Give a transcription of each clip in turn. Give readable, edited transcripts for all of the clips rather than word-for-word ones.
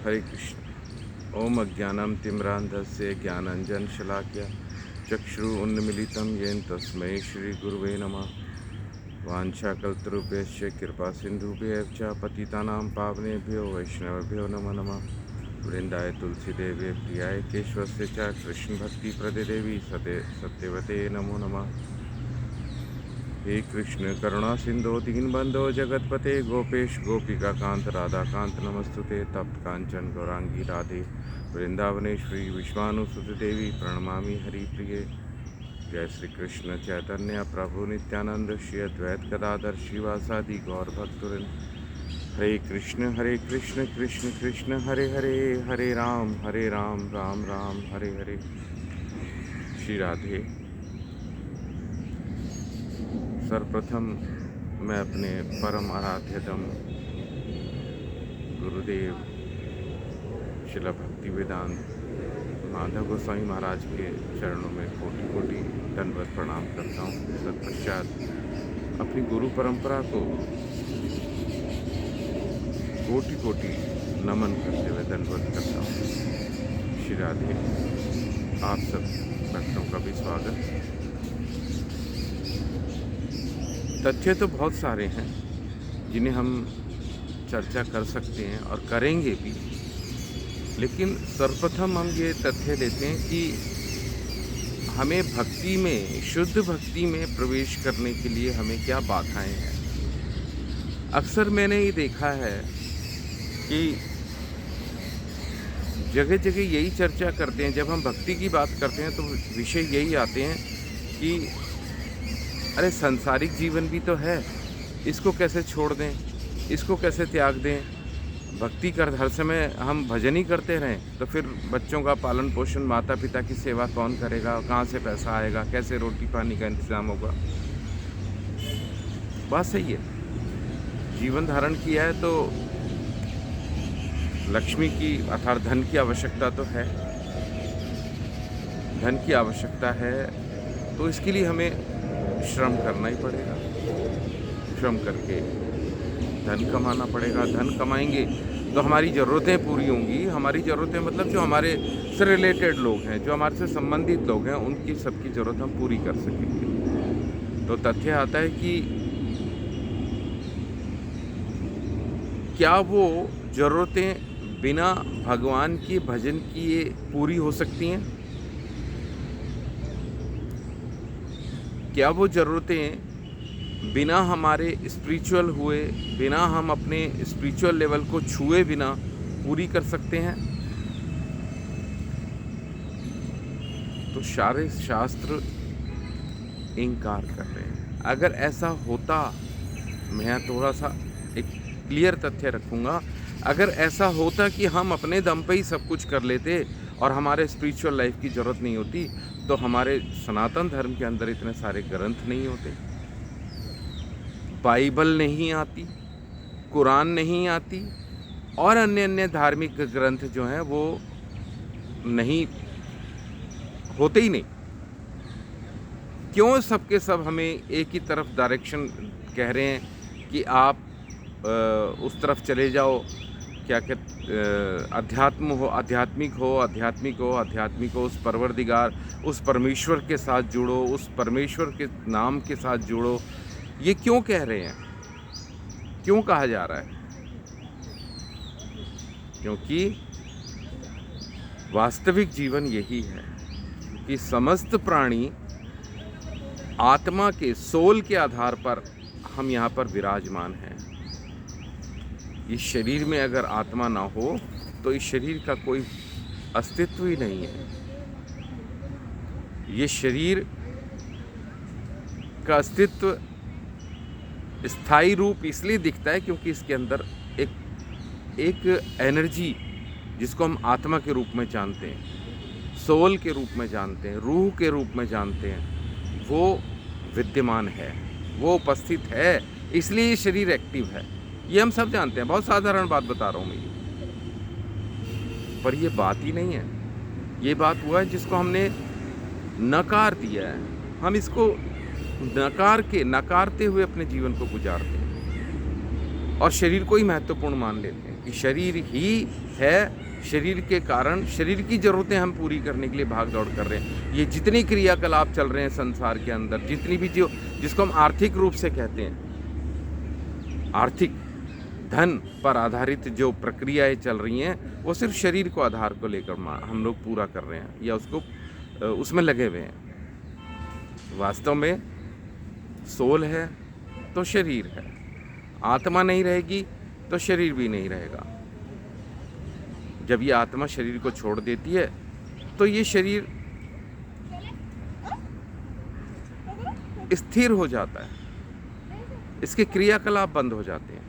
हरे कृष्ण। ओम अज्ञानं तिमिरान्धस्य ज्ञानाञ्जनशलाकया चक्षुरुन्मीलितं येन तस्मै श्रीगुरुवे नमः। वाञ्छाकल्पतरुभ्यश्च कृपासिन्धुभ्यश्च च पतितानां पावनेभ्यो वैष्णवेभ्यो नमो नमः। वृन्दाय तुलसीदेवे प्रियाय केशवस्य च कृष्णभक्तिप्रदे देवी सत्यवते नमो नमः। हे कृष्ण करुणा सिंधु दीनबंधो जगतपते गोपेश गोपिका कांत राधाकांत नमस्तुते। तप्त कांचन गौरांगी राधे वृंदावनेश्वरी विश्वानुसुत देवी प्रणमामि हरिप्रिये। जय श्री कृष्ण चैतन्य प्रभु नित्यानंद श्री अद्वैत गदाधर शिवासादि गौर भक्तवृंद। हरे कृष्ण कृष्ण कृष्ण हरे हरे, हरे राम राम राम हरे हरे। श्री राधे। सर्वप्रथम मैं अपने परम आराध्यतम गुरुदेव शिला भक्ति वेदांत माधव गोस्वामी महाराज के चरणों में कोटि कोटि दंडवत प्रणाम करता हूँ। तत्पश्चात अपनी गुरु परंपरा को कोटि कोटि नमन करते हुए दंडवत करता हूँ। श्री राधे। आप सब भक्तों का भी स्वागत। तथ्य तो बहुत सारे हैं जिन्हें हम चर्चा कर सकते हैं और करेंगे भी, लेकिन सर्वप्रथम हम ये तथ्य लेते हैं कि हमें भक्ति में, शुद्ध भक्ति में प्रवेश करने के लिए हमें क्या बाधाएं हैं। अक्सर मैंने ये देखा है कि जगह जगह यही चर्चा करते हैं। जब हम भक्ति की बात करते हैं तो विषय यही आते हैं कि अरे सांसारिक जीवन भी तो है, इसको कैसे छोड़ दें, इसको कैसे त्याग दें। भक्ति कर हर समय हम भजन ही करते रहें तो फिर बच्चों का पालन पोषण, माता पिता की सेवा कौन करेगा, कहाँ से पैसा आएगा, कैसे रोटी पानी का इंतज़ाम होगा। बात सही है, जीवन धारण किया है तो लक्ष्मी की अर्थात धन की आवश्यकता तो है, धन की आवश्यकता है तो इसके लिए हमें श्रम करना ही पड़ेगा। श्रम करके धन कमाना पड़ेगा। धन कमाएंगे तो हमारी ज़रूरतें पूरी होंगी। हमारी ज़रूरतें मतलब जो हमारे से रिलेटेड लोग हैं, जो हमारे से संबंधित लोग हैं, उनकी सबकी ज़रूरत हम पूरी कर सकेंगे। तो तथ्य आता है कि क्या वो ज़रूरतें बिना भगवान के भजन किए पूरी हो सकती हैं? क्या वो ज़रूरतें बिना हमारे स्पिरिचुअल हुए, बिना हम अपने स्पिरिचुअल लेवल को छुए बिना पूरी कर सकते हैं? तो सारे शास्त्र इनकार कर रहे हैं। अगर ऐसा होता, मैं थोड़ा सा एक क्लियर तथ्य रखूँगा, अगर ऐसा होता कि हम अपने दम पे ही सब कुछ कर लेते और हमारे स्पिरिचुअल लाइफ की ज़रूरत नहीं होती, तो हमारे सनातन धर्म के अंदर इतने सारे ग्रंथ नहीं होते। बाइबल नहीं आती, कुरान नहीं आती और अन्य अन्य धार्मिक ग्रंथ जो हैं वो नहीं होते ही नहीं। क्यों सबके सब हमें एक ही तरफ डायरेक्शन कह रहे हैं कि आप उस तरफ चले जाओ, क्या कहते, आध्यात्मिक हो, उस परवरदिगार, उस परमेश्वर के साथ जुड़ो, उस परमेश्वर के नाम के साथ जुड़ो। ये क्यों कह रहे हैं, क्यों कहा जा रहा है? क्योंकि वास्तविक जीवन यही है कि समस्त प्राणी आत्मा के, सोल के आधार पर हम यहाँ पर विराजमान हैं। इस शरीर में अगर आत्मा ना हो तो इस शरीर का कोई अस्तित्व ही नहीं है। ये शरीर का अस्तित्व स्थायी रूप इसलिए दिखता है क्योंकि इसके अंदर एक एनर्जी, जिसको हम आत्मा के रूप में जानते हैं, सोल के रूप में जानते हैं, रूह के रूप में जानते हैं, वो विद्यमान है, वो उपस्थित है, इसलिए ये शरीर एक्टिव है। ये हम सब जानते हैं, बहुत साधारण बात बता रहा हूँ मैं, पर ये बात ही नहीं है। ये बात हुआ है जिसको हमने नकार दिया है। हम इसको नकारते हुए अपने जीवन को गुजारते हैं और शरीर को ही महत्वपूर्ण मान लेते हैं। कि शरीर ही है, शरीर के कारण शरीर की ज़रूरतें हम पूरी करने के लिए भाग दौड़ कर रहे हैं। ये जितनी क्रियाकलाप चल रहे हैं संसार के अंदर, जितनी भी जो जिसको हम आर्थिक रूप से कहते हैं, आर्थिक धन पर आधारित जो प्रक्रियाएं चल रही हैं, वो सिर्फ शरीर को आधार को लेकर हम लोग पूरा कर रहे हैं या उसको उसमें लगे हुए हैं। वास्तव में सोल है तो शरीर है, आत्मा नहीं रहेगी तो शरीर भी नहीं रहेगा। जब ये आत्मा शरीर को छोड़ देती है तो ये शरीर स्थिर हो जाता है, इसके क्रियाकलाप बंद हो जाते हैं,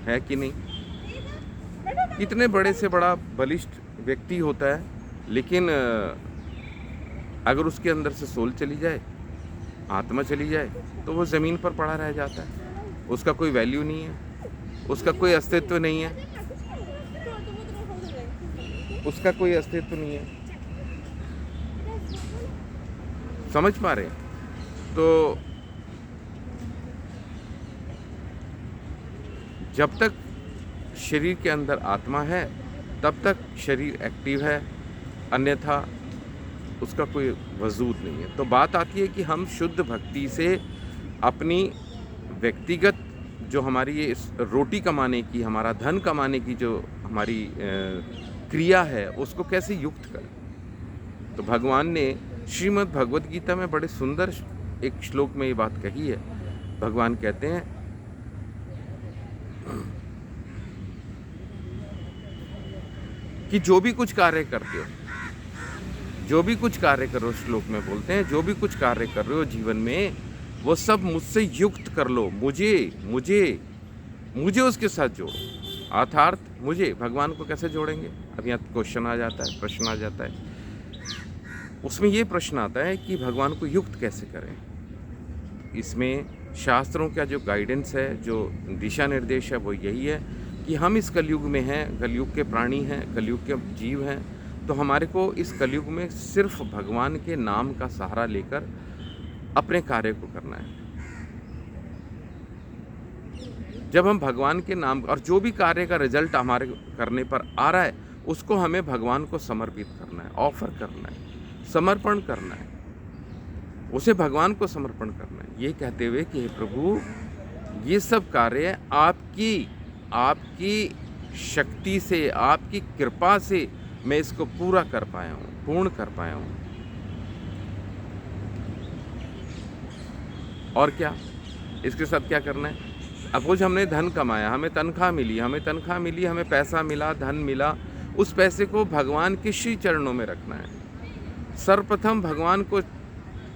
है कि नहीं? इतने बड़े से बड़ा बलिष्ठ व्यक्ति होता है, लेकिन अगर उसके अंदर से सोल चली जाए, आत्मा चली जाए, तो वो ज़मीन पर पड़ा रह जाता है। उसका कोई वैल्यू नहीं है, उसका कोई अस्तित्व नहीं है, उसका कोई अस्तित्व नहीं है। समझ पा रहे? तो जब तक शरीर के अंदर आत्मा है तब तक शरीर एक्टिव है, अन्यथा उसका कोई वजूद नहीं है। तो बात आती है कि हम शुद्ध भक्ति से अपनी व्यक्तिगत जो हमारी ये रोटी कमाने की, हमारा धन कमाने की जो हमारी क्रिया है, उसको कैसे युक्त करें। तो भगवान ने श्रीमद् भगवद गीता में बड़े सुंदर एक श्लोक में ये बात कही है। भगवान कहते हैं कि जो भी कुछ कार्य करते हो, जो भी कुछ कार्य करो, श्लोक में बोलते हैं, जो भी कुछ कार्य कर रहे हो जीवन में, वो सब मुझसे युक्त कर लो, मुझे मुझे मुझे उसके साथ जोड़ो। अर्थात मुझे, भगवान को कैसे जोड़ेंगे? अब यहाँ क्वेश्चन आ जाता है, प्रश्न आ जाता है। उसमें ये प्रश्न आता है कि भगवान को युक्त कैसे करें। इसमें शास्त्रों का जो गाइडेंस है, जो दिशा निर्देश है, वो यही है कि हम इस कलयुग में हैं, कलयुग के प्राणी हैं, कलयुग के जीव हैं, तो हमारे को इस कलयुग में सिर्फ भगवान के नाम का सहारा लेकर अपने कार्य को करना है। जब हम भगवान के नाम और जो भी कार्य का रिजल्ट हमारे करने पर आ रहा है, उसको हमें भगवान को समर्पित करना है, ऑफर करना है, समर्पण करना है, उसे भगवान को समर्पण करना है, ये कहते हुए कि हे प्रभु, ये सब कार्य आपकी शक्ति से, आपकी कृपा से मैं इसको पूरा कर पाया हूँ, पूर्ण कर पाया हूँ। और क्या, इसके साथ क्या करना है? अपोज हमने धन कमाया, हमें तनख्वाह मिली, हमें पैसा मिला, धन मिला, उस पैसे को भगवान के श्री चरणों में रखना है। सर्वप्रथम भगवान को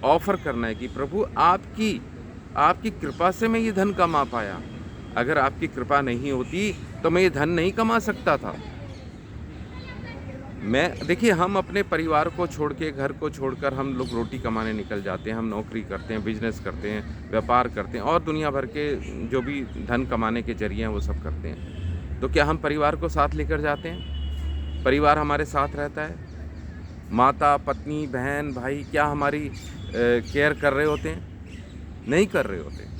ऑफर करना है कि प्रभु आपकी कृपा से मैं ये धन कमा पाया। अगर आपकी कृपा नहीं होती तो मैं ये धन नहीं कमा सकता था। देखिए, हम अपने परिवार को छोड़ के, घर को छोड़कर हम लोग रोटी कमाने निकल जाते हैं, हम नौकरी करते हैं, बिजनेस करते हैं, व्यापार करते हैं और दुनिया भर के जो भी धन कमाने के जरिए हैं वो सब करते हैं। तो क्या हम परिवार को साथ लेकर जाते हैं? परिवार हमारे साथ रहता है? माता, पत्नी, बहन, भाई क्या हमारी केयर कर रहे होते हैं? नहीं कर रहे होते।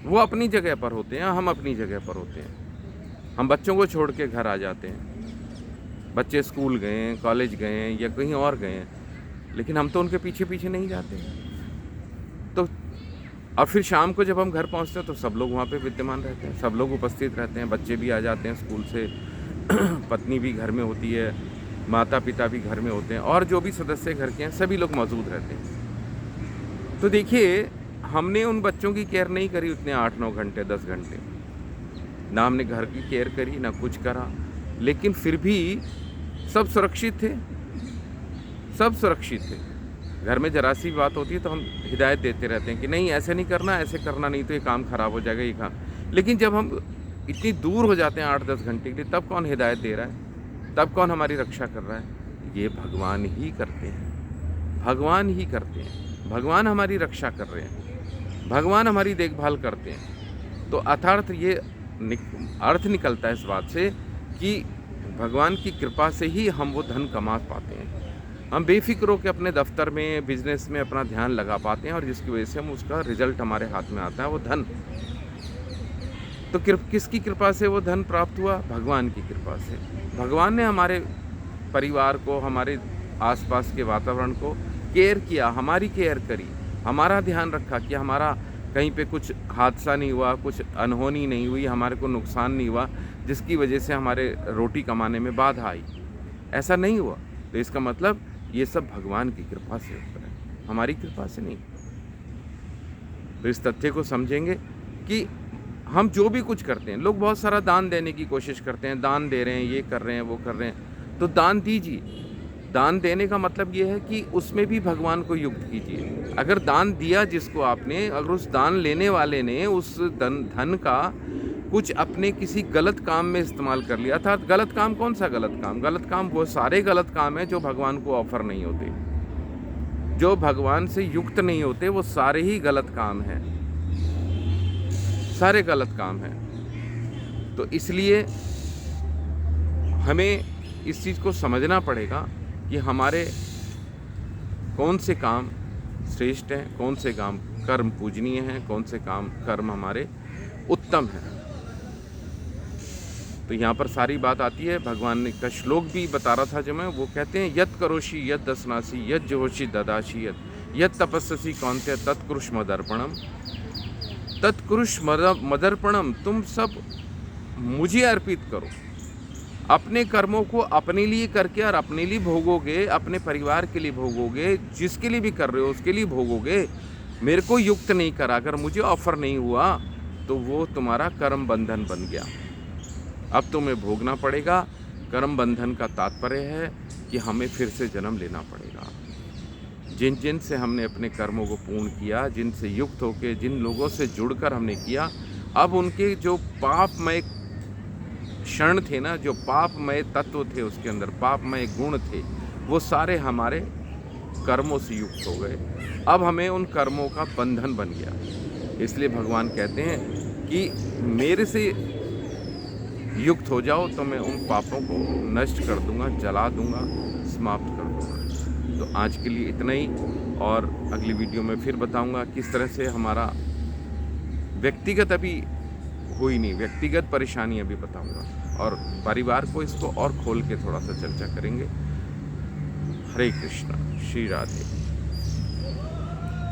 वो अपनी जगह पर होते हैं, हम अपनी जगह पर होते हैं। हम बच्चों को छोड़ के घर आ जाते हैं, बच्चे स्कूल गए हैं, कॉलेज गए हैं या कहीं और गए हैं, लेकिन हम तो उनके पीछे पीछे नहीं जाते। तो और फिर शाम को जब हम घर पहुंचते हैं तो सब लोग वहाँ पे विद्यमान रहते हैं, सब लोग उपस्थित रहते हैं, बच्चे भी आ जाते हैं स्कूल से, पत्नी भी घर में होती है, माता पिता भी घर में होते हैं और जो भी सदस्य घर के हैं सभी लोग मौजूद रहते हैं। तो देखिए, हमने उन बच्चों की केयर नहीं करी उतने 8-9 घंटे, 10 घंटे, ना हमने घर की केयर करी, ना कुछ करा, लेकिन फिर भी सब सुरक्षित थे, सब सुरक्षित थे। घर में जरा सी बात होती है तो हम हिदायत देते रहते हैं कि नहीं ऐसे नहीं करना, ऐसे करना, नहीं तो ये काम खराब हो जाएगा, ये काम। लेकिन जब हम इतनी दूर हो जाते हैं 8-10 घंटे के लिए, तब कौन हिदायत दे रहा है? तब कौन हमारी रक्षा कर रहा है? ये भगवान ही करते हैं, भगवान ही करते हैं। भगवान हमारी रक्षा कर रहे हैं, भगवान हमारी देखभाल करते हैं। तो अर्थात ये अर्थ निकलता है इस बात से कि भगवान की कृपा से ही हम वो धन कमा पाते हैं। हम बेफिक्र होकर अपने दफ्तर में, बिजनेस में अपना ध्यान लगा पाते हैं और जिसकी वजह से हम उसका रिजल्ट हमारे हाथ में आता है, वो धन। तो किसकी कृपा से वो धन प्राप्त हुआ? भगवान की कृपा से। भगवान ने हमारे परिवार को, हमारे आसपास के वातावरण को केयर किया, हमारी केयर करी, हमारा ध्यान रखा कि हमारा कहीं पे कुछ हादसा नहीं हुआ, कुछ अनहोनी नहीं हुई, हमारे को नुकसान नहीं हुआ जिसकी वजह से हमारे रोटी कमाने में बाधा आई। ऐसा नहीं हुआ। तो इसका मतलब ये सब भगवान की कृपा से होता है, हमारी कृपा से नहीं। तो इस तथ्य को समझेंगे कि हम जो भी कुछ करते हैं, लोग बहुत सारा दान देने की कोशिश करते हैं, दान दे रहे हैं, ये कर रहे हैं, वो कर रहे हैं, तो दान दीजिए। दान देने का मतलब ये है कि उसमें भी भगवान को युक्त कीजिए। अगर दान दिया जिसको आपने, अगर उस दान लेने वाले ने उस धन का कुछ अपने किसी गलत काम में इस्तेमाल कर लिया था, गलत काम कौन सा गलत काम? गलत काम वो सारे गलत काम है जो भगवान को ऑफर नहीं होते, जो भगवान से युक्त नहीं होते, वो सारे ही गलत काम हैं, सारे गलत काम हैं। तो इसलिए हमें इस चीज़ को समझना पड़ेगा कि हमारे कौन से काम श्रेष्ठ हैं, कौन से काम कर्म पूजनीय हैं, कौन से कर्म हमारे उत्तम हैं। तो यहाँ पर सारी बात आती है। भगवान ने का श्लोक भी बता रहा था जो मैं, वो कहते हैं यत करोषि यत दसनासी यत जोहोषि ददाशी यत तपस्सी कौन्त्य तत्कुरुष मदर्पणम। तत्कुरुष मदर्पणम, तुम सब मुझे अर्पित करो। अपने कर्मों को अपने लिए करके और अपने लिए भोगोगे, अपने परिवार के लिए भोगोगे, जिसके लिए भी कर रहे हो उसके लिए भोगोगे। मेरे को युक्त नहीं करा, अगर मुझे ऑफर नहीं हुआ तो वो तुम्हारा कर्म बंधन बन गया। अब तुम्हें भोगना पड़ेगा। कर्म बंधन का तात्पर्य है कि हमें फिर से जन्म लेना पड़ेगा। जिन जिन से हमने अपने कर्मों को पूर्ण किया, जिनसे युक्त होकर, जिन लोगों से जुड़कर हमने किया, अब उनके जो पापमय क्षण थे ना, जो पापमय तत्व थे उसके अंदर, पापमय गुण थे, वो सारे हमारे कर्मों से युक्त हो गए। अब हमें उन कर्मों का बंधन बन गया। इसलिए भगवान कहते हैं कि मेरे से युक्त हो जाओ तो मैं उन पापों को नष्ट कर दूंगा, जला दूंगा, समाप्त कर दूंगा। तो आज के लिए इतना ही, और अगली वीडियो में फिर बताऊंगा किस तरह से हमारा व्यक्तिगत, अभी हुई नहीं, व्यक्तिगत परेशानी अभी बताऊंगा, और परिवार को इसको और खोल के थोड़ा सा चर्चा करेंगे। हरे कृष्णा, श्री राधे।